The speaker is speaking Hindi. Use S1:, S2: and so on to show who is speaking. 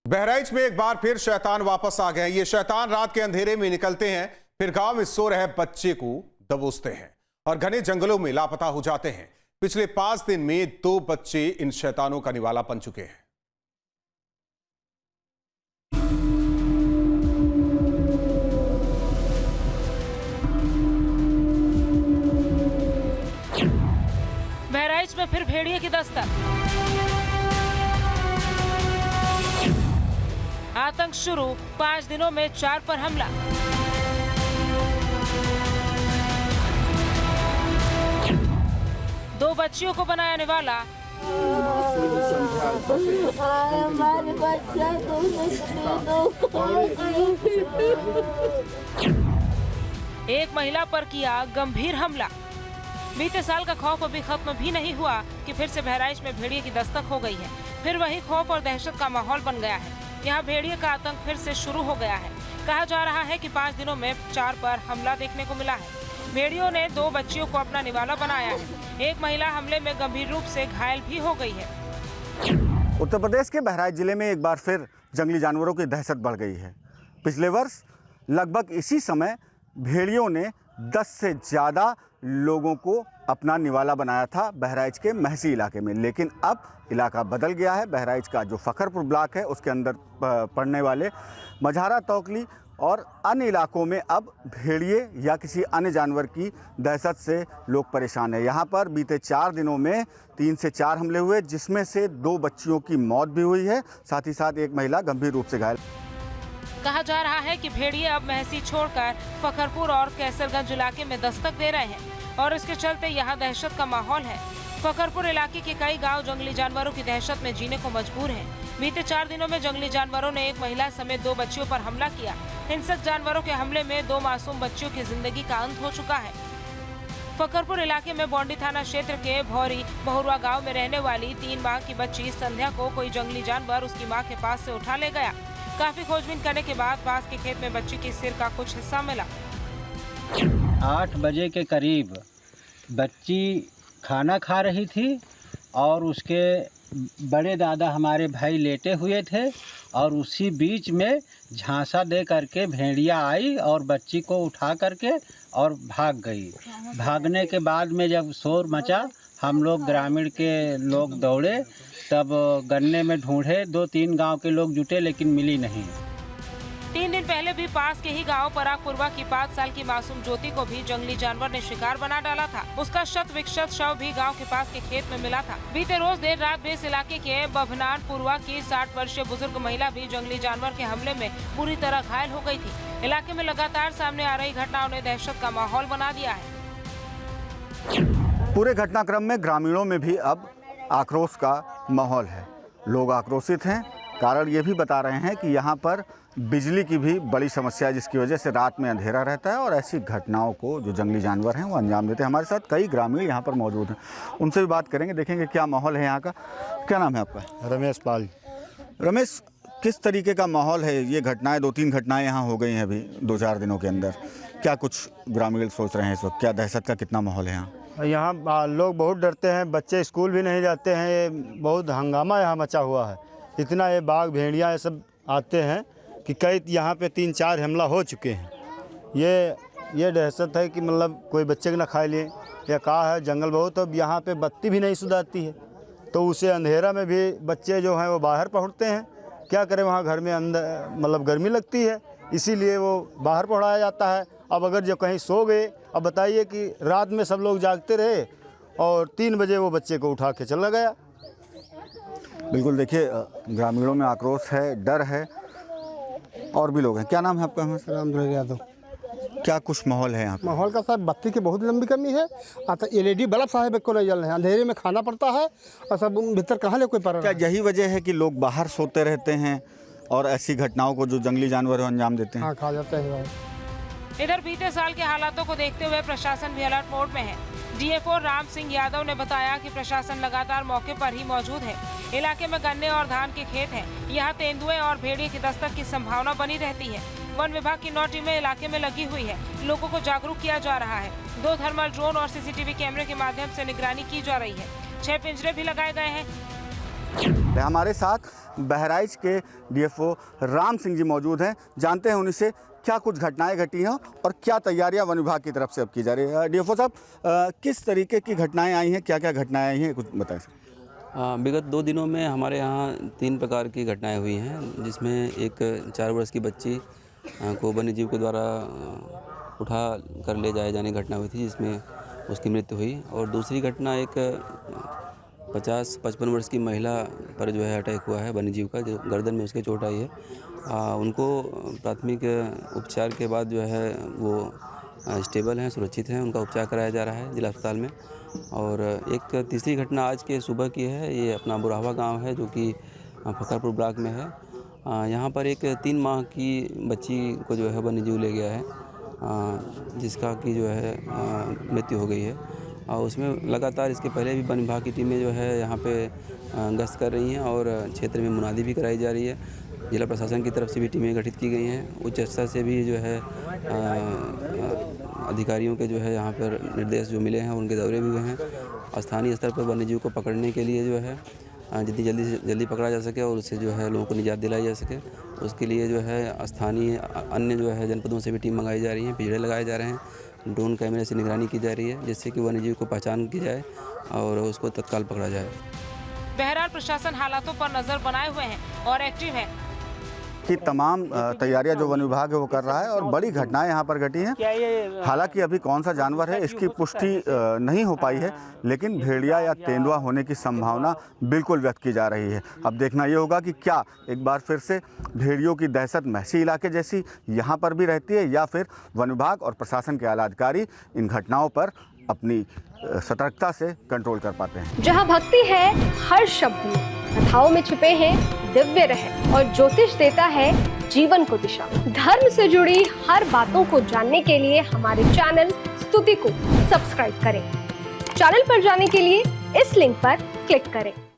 S1: बहराइच में एक बार फिर शैतान वापस आ गए। ये शैतान रात के अंधेरे में निकलते हैं, फिर गांव में सो रहे बच्चे को दबोचते हैं और घने जंगलों में लापता हो जाते हैं। पिछले 5 दिन में 2 बच्चे इन शैतानों का निवाला बन चुके हैं।
S2: बहराइच में फिर भेड़िए की दस्तक। आतंक शुरू, 5 दिनों में 4 पर हमला। दो बच्चियों को बनाया निवाला। एक महिला पर किया गंभीर हमला। बीते साल का खौफ अभी खत्म भी नहीं हुआ कि फिर से बहराइच में भेड़िए की दस्तक हो गई है। फिर वही खौफ और दहशत का माहौल बन गया है। यहाँ भेड़िए का आतंक फिर से शुरू हो गया है। कहा जा रहा है कि 5 दिनों में 4 पर हमला देखने को मिला है। भेड़ियों ने 2 बच्चियों को अपना निवाला बनाया है। एक महिला हमले में गंभीर रूप से घायल भी हो गई है।
S3: उत्तर प्रदेश के बहराइच जिले में एक बार फिर जंगली जानवरों की दहशत बढ़ गई है। पिछले वर्ष लगभग इसी समय भेड़ियों ने 10 से ज़्यादा लोगों को अपना निवाला बनाया था बहराइच के महसी इलाके में, लेकिन अब इलाका बदल गया है। बहराइच का जो फखरपुर ब्लॉक है उसके अंदर पड़ने वाले मझारा तौकली और अन्य इलाकों में अब भेड़िए या किसी अन्य जानवर की दहशत से लोग परेशान हैं। यहाँ पर बीते 4 दिनों में 3 से 4 हमले हुए, जिसमें से 2 बच्चियों की मौत भी हुई है, साथ ही साथ एक महिला गंभीर रूप से घायल।
S2: कहा जा रहा है कि भेड़िए अब महसी छोड़कर फखरपुर और कैसरगंज इलाके में दस्तक दे रहे हैं और इसके चलते यहाँ दहशत का माहौल है। फखरपुर इलाके के कई गांव जंगली जानवरों की दहशत में जीने को मजबूर हैं। बीते 4 दिनों में जंगली जानवरों ने एक महिला समेत 2 बच्चियों पर हमला किया। हिंसक जानवरों के हमले में 2 मासूम बच्चियों की जिंदगी का अंत हो चुका है। फखरपुर इलाके में बौंडी थाना क्षेत्र के भौरी बहुरुआ गाँव में रहने वाली 3 माह की बच्ची संध्या को कोई जंगली जानवर उसकी माँ के पास से उठा ले गया। काफी खोजबीन करने के बाद पास के खेत में बच्ची के सिर का कुछ हिस्सा मिला।
S4: 8 बजे के करीब बच्ची खाना खा रही थी और उसके बड़े दादा हमारे भाई लेटे हुए थे और उसी बीच में झांसा दे करके भेड़िया आई और बच्ची को उठा करके और भाग गई। भागने के बाद में जब शोर मचा, हम लोग ग्रामीण के लोग दौड़े, तब गन्ने में ढूंढे, 2-3 गांव के लोग जुटे लेकिन मिली नहीं।
S2: 3 दिन पहले भी पास के ही गांव परागपुरवा की 5 साल की मासूम ज्योति को भी जंगली जानवर ने शिकार बना डाला था। उसका शत विक्षत शव भी गांव के पास के खेत में मिला था। बीते रोज देर रात भी इस इलाके के बभनानपुरवा की 60 वर्षीय बुजुर्ग महिला भी जंगली जानवर के हमले में बुरी तरह घायल हो गई थी। इलाके में लगातार सामने आ रही घटनाओं ने दहशत का माहौल बना दिया है।
S3: पूरे घटनाक्रम में ग्रामीणों में भी अब आक्रोश का माहौल है। लोग आक्रोशित हैं। कारण ये भी बता रहे हैं कि यहाँ पर बिजली की भी बड़ी समस्या है, जिसकी वजह से रात में अंधेरा रहता है और ऐसी घटनाओं को जो जंगली जानवर हैं वो अंजाम देते हैं। हमारे साथ कई ग्रामीण यहाँ पर मौजूद हैं, उनसे भी बात करेंगे, देखेंगे क्या माहौल है यहाँ का। क्या नाम है आपका?
S5: रमेश पाल।
S3: रमेश, किस तरीके का माहौल है? ये घटनाएँ 2-3 घटनाएँ यहाँ हो गई हैं अभी 2-4 दिनों के अंदर। क्या कुछ ग्रामीण सोच रहे हैं इस वक्त? क्या दहशत का कितना माहौल है यहाँ?
S5: यहाँ लोग बहुत डरते हैं, बच्चे स्कूल भी नहीं जाते हैं। बहुत हंगामा यहाँ मचा हुआ है। इतना ये बाघ भेड़िया ये सब आते हैं कि कई यहाँ पे 3-4 हमला हो चुके हैं। ये दहशत है कि मतलब कोई बच्चे को ना खा लिए या कहा है। जंगल बहुत, अब यहाँ पे बत्ती भी नहीं सुधारती है, तो उसे अंधेरा में भी बच्चे जो हैं वो बाहर पहुँचते हैं। क्या करें, वहाँ घर में अंदर मतलब गर्मी लगती है, इसीलिए वो बाहर पहुँचाया जाता है। अब अगर जो कहीं सो गए, अब बताइए कि रात में सब लोग जागते रहे और 3 बजे वो बच्चे को उठा के चला गया।
S3: बिल्कुल, देखिए ग्रामीणों में आक्रोश है, डर है, और भी लोग हैं। क्या नाम है आपका?
S6: रामधुर यादव।
S3: क्या कुछ माहौल है यहाँ पे?
S6: माहौल का साहब बत्ती की बहुत लंबी कमी है। आता LED बल्ब साहब को नहीं जल रहे हैं, अंधेरे में खाना पड़ता है और सब भीतर कहाँ ले कोई पर।
S3: क्या यही वजह है कि लोग बाहर सोते रहते हैं और ऐसी घटनाओं को जो जंगली जानवर अंजाम देते हैं?
S6: हाँ, खा जाते हैं।
S2: इधर बीते साल के हालातों को देखते हुए प्रशासन भी अलर्ट मोड में है। DFO राम सिंह यादव ने बताया कि प्रशासन लगातार मौके पर ही मौजूद है। इलाके में गन्ने और धान के खेत हैं। यहाँ तेंदुए और भेड़िए की दस्तक की संभावना बनी रहती है। वन विभाग की 9 टीमें इलाके में लगी हुई है। लोगों को जागरूक किया जा रहा है। 2 थर्मल ड्रोन और CCTV कैमरे के माध्यम से निगरानी की जा रही है। 6 पिंजरे भी लगाए गए हैं।
S3: हमारे साथ बहराइच के डीएफओ राम सिंह जी मौजूद हैं। जानते हैं उनसे क्या कुछ घटनाएं घटी हैं और क्या तैयारियां वन विभाग की तरफ से अब की जा रही है। डीएफओ साहब, किस तरीके की घटनाएं आई हैं, क्या क्या घटनाएं आई हैं, कुछ बताएं सर।
S7: विगत 2 दिनों में हमारे यहाँ 3 प्रकार की घटनाएं हुई हैं, जिसमें एक 4 वर्ष की बच्ची को वन्य जीव के द्वारा उठा कर ले जाए जाने की घटना हुई थी, जिसमें उसकी मृत्यु हुई। और दूसरी घटना एक 50-55 वर्ष की महिला पर जो है अटैक हुआ है वन्य जीव का, जो गर्दन में उसके चोट आई है। उनको प्राथमिक उपचार के बाद जो है वो स्टेबल हैं, सुरक्षित हैं, उनका उपचार कराया जा रहा है जिला अस्पताल में। और एक तीसरी घटना आज के सुबह की है, ये अपना बुराहवा गांव है जो कि फकरपुर ब्लॉक में है। यहाँ पर एक 3 माह की बच्ची को जो है वन्य जीव ले गया है, जिसका कि जो है मृत्यु हो गई है। और उसमें लगातार इसके पहले भी वन विभाग की टीमें जो है यहाँ पे गश्त कर रही हैं और क्षेत्र में मुनादी भी कराई जा रही है। जिला प्रशासन की तरफ से भी टीमें गठित की गई हैं। उच्च स्तर से भी जो है अधिकारियों के जो है यहाँ पर निर्देश जो मिले हैं, उनके दौरे भी हुए हैं। स्थानीय स्तर पर वन्य जीव को पकड़ने के लिए जो है जितनी जल्दी से जल्दी पकड़ा जा सके और उससे जो है लोगों को निजात दिलाई जा सके, उसके लिए जो है स्थानीय अन्य जो है जनपदों से भी टीम मंगाई जा रही हैं, पिंजरे लगाए जा रहे हैं, ड्रोन कैमरे से निगरानी की जा रही है, जिससे कि वन्यजीव को पहचान की जाए और उसको तत्काल पकड़ा जाए।
S2: बहरहाल प्रशासन हालातों पर नजर बनाए हुए हैं और एक्टिव है
S3: कि तमाम तैयारियां जो वन विभाग है वो कर रहा है और बड़ी घटनाएं यहाँ पर घटी हैं। हालांकि अभी कौन सा जानवर है इसकी पुष्टि नहीं हो पाई है, लेकिन भेड़िया या तेंदुआ होने की संभावना बिल्कुल व्यक्त की जा रही है। अब देखना ये होगा कि क्या एक बार फिर से भेड़ियों की दहशत महसी इलाके जैसी यहाँ पर भी रहती है या फिर वन विभाग और प्रशासन के आला अधिकारी इन घटनाओं पर अपनी सतर्कता से कंट्रोल कर पाते हैं।
S8: जहाँ भक्ति है हर शब्द में, कथाओं में छिपे हैं दिव्य रहस्य और ज्योतिष देता है जीवन को दिशा। धर्म से जुड़ी हर बातों को जानने के लिए हमारे चैनल स्तुति को सब्सक्राइब करें। चैनल पर जाने के लिए इस लिंक पर क्लिक करें।